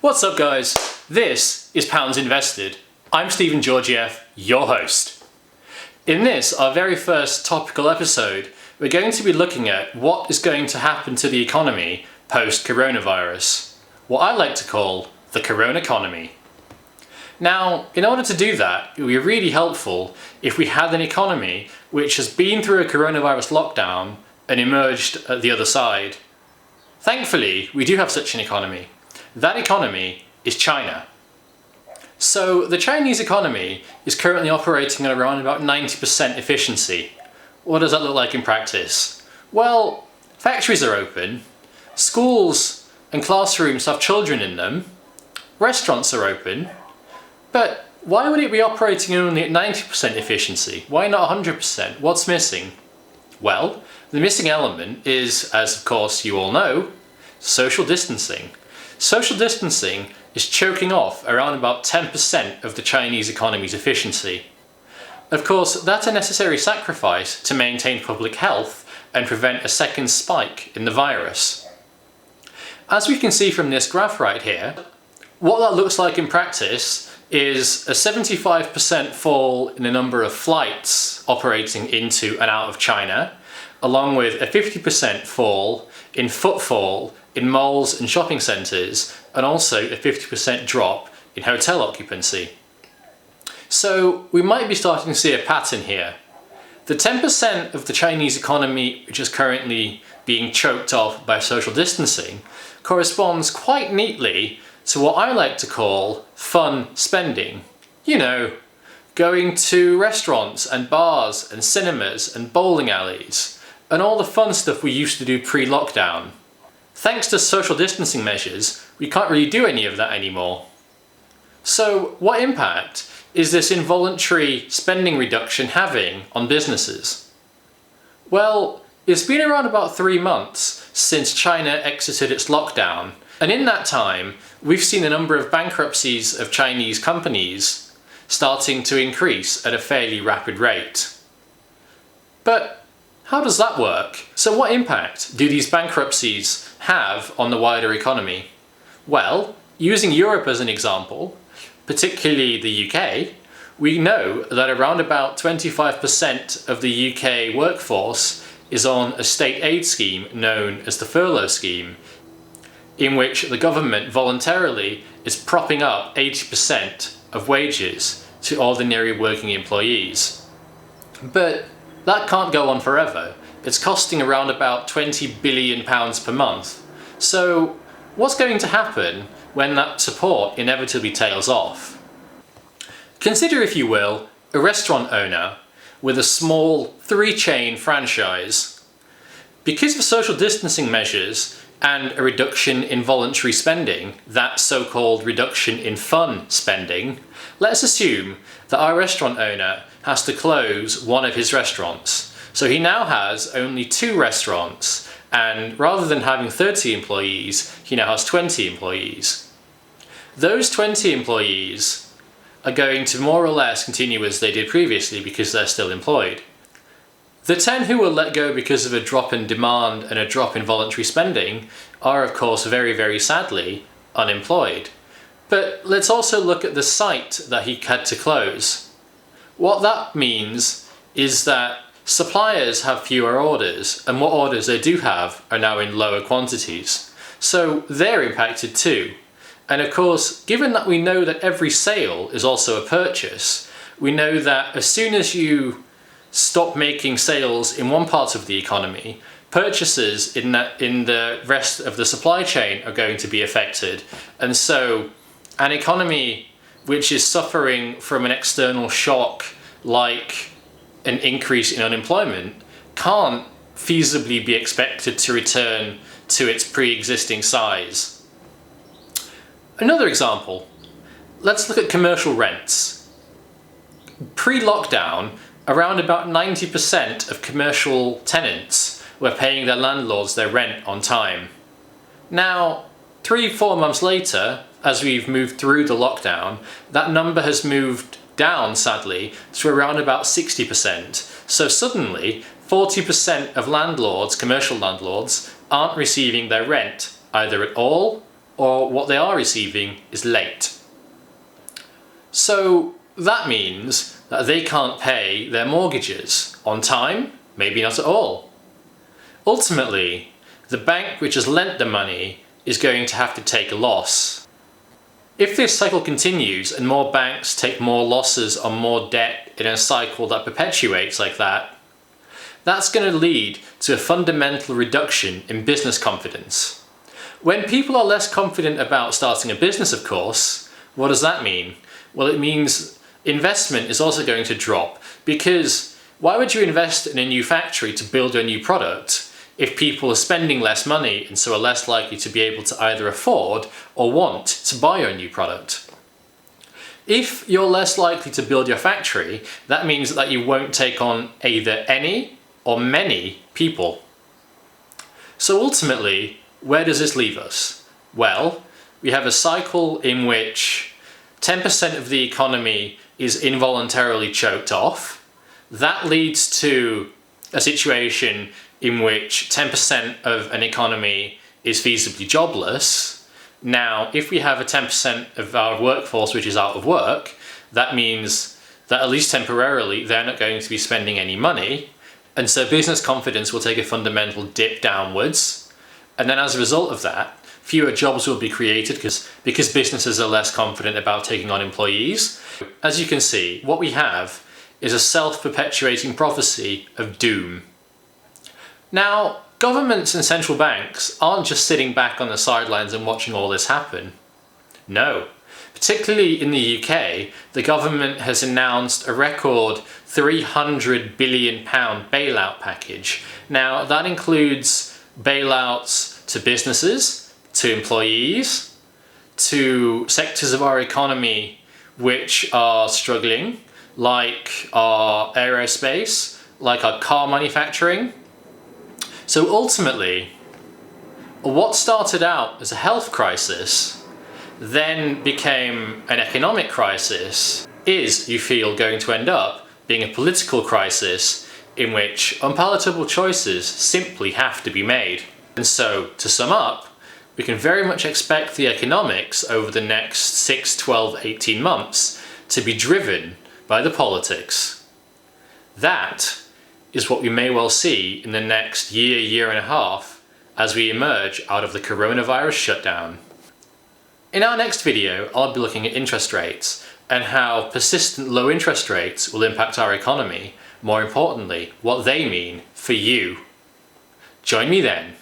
What's up guys? This is Pounds Invested. I'm Stephen Georgiev, your host. In this, our very first topical episode, we're going to be looking at what is going to happen to the economy post-coronavirus, what I like to call the Corona economy. Now, in order to do that, it would be really helpful if we had an economy which has been through a coronavirus lockdown and emerged at the other side. Thankfully, we do have such an economy. That economy is China. So the Chinese economy is currently operating at around about 90% efficiency. What does that look like in practice? Well, factories are open, schools and classrooms have children in them, restaurants are open, but why would it be operating only at 90% efficiency? Why not 100%? What's missing? Well, the missing element is, as of course you all know, social distancing. Social distancing is choking off around about 10% of the Chinese economy's efficiency. Of course, that's a necessary sacrifice to maintain public health and prevent a second spike in the virus. As we can see from this graph right here, what that looks like in practice is a 75% fall in the number of flights operating into and out of China, along with a 50% fall in footfall in malls and shopping centres, and also a 50% drop in hotel occupancy. So we might be starting to see a pattern here. The 10% of the Chinese economy which is currently being choked off by social distancing corresponds quite neatly to what I like to call fun spending. You know, going to restaurants and bars and cinemas and bowling alleys, and all the fun stuff we used to do pre-lockdown. Thanks to social distancing measures, we can't really do any of that anymore. So what impact is this involuntary spending reduction having on businesses? Well, it's been around about 3 months since China exited its lockdown, and in that time, we've seen the number of bankruptcies of Chinese companies starting to increase at a fairly rapid rate. But how does that work? So what impact do these bankruptcies have on the wider economy? Well, using Europe as an example, particularly the UK, we know that around about 25% of the UK workforce is on a state aid scheme known as the furlough scheme, in which the government voluntarily is propping up 80% of wages to ordinary working employees. But that can't go on forever. It's costing around about £20 billion per month. So what's going to happen when that support inevitably tails off? Consider, if you will, a restaurant owner with a small 3-chain franchise. Because of social distancing measures and a reduction in voluntary spending, that so-called reduction in fun spending, let's assume that our restaurant owner has to close one of his restaurants. So he now has only 2 restaurants, and rather than having 30 employees, he now has 20 employees. Those 20 employees are going to more or less continue as they did previously because they're still employed. The 10 who will let go because of a drop in demand and a drop in voluntary spending are, of course, very, very sadly unemployed. But let's also look at the site that he had to close. What that means is that suppliers have fewer orders, and what orders they do have are now in lower quantities. So they're impacted too. And of course, given that we know that every sale is also a purchase, we know that as soon as you stop making sales in one part of the economy, purchases in the rest of the supply chain are going to be affected. And so an economy which is suffering from an external shock like an increase in unemployment can't feasibly be expected to return to its pre-existing size. Another example, let's look at commercial rents. Pre-lockdown, around about 90% of commercial tenants were paying their landlords their rent on time. Now, 3-4 months later, as we've moved through the lockdown, that number has moved down, sadly, to around about 60%. So suddenly, 40% of landlords, commercial landlords, aren't receiving their rent either at all or what they are receiving is late. So that means that they can't pay their mortgages on time, maybe not at all. Ultimately, the bank which has lent the money is going to have to take a loss. If this cycle continues and more banks take more losses on more debt in a cycle that perpetuates like that, that's going to lead to a fundamental reduction in business confidence. When people are less confident about starting a business, of course, what does that mean? Well, it means investment is also going to drop, because why would you invest in a new factory to build a new product if people are spending less money and so are less likely to be able to either afford or want to buy your new product? If you're less likely to build your factory, that means that you won't take on either any or many people. So ultimately, where does this leave us? Well, we have a cycle in which 10% of the economy is involuntarily choked off. That leads to a situation in which 10% of an economy is feasibly jobless. Now, if we have a 10% of our workforce which is out of work, that means that at least temporarily they're not going to be spending any money, and so business confidence will take a fundamental dip downwards. And then as a result of that, fewer jobs will be created because businesses are less confident about taking on employees. As you can see, what we have is a self-perpetuating prophecy of doom. Now, governments and central banks aren't just sitting back on the sidelines and watching all this happen. No. Particularly in the UK, the government has announced a record £300 billion bailout package. Now, that includes bailouts to businesses, to employees, to sectors of our economy which are struggling, like our aerospace, like our car manufacturing. So ultimately, what started out as a health crisis then became an economic crisis is, you feel, going to end up being a political crisis in which unpalatable choices simply have to be made. And so, to sum up, we can very much expect the economics over the next 6, 12, 18 months to be driven by the politics. That is what we may well see in the next year, year and a half as we emerge out of the coronavirus shutdown. In our next video, I'll be looking at interest rates and how persistent low interest rates will impact our economy, more importantly, what they mean for you. Join me then.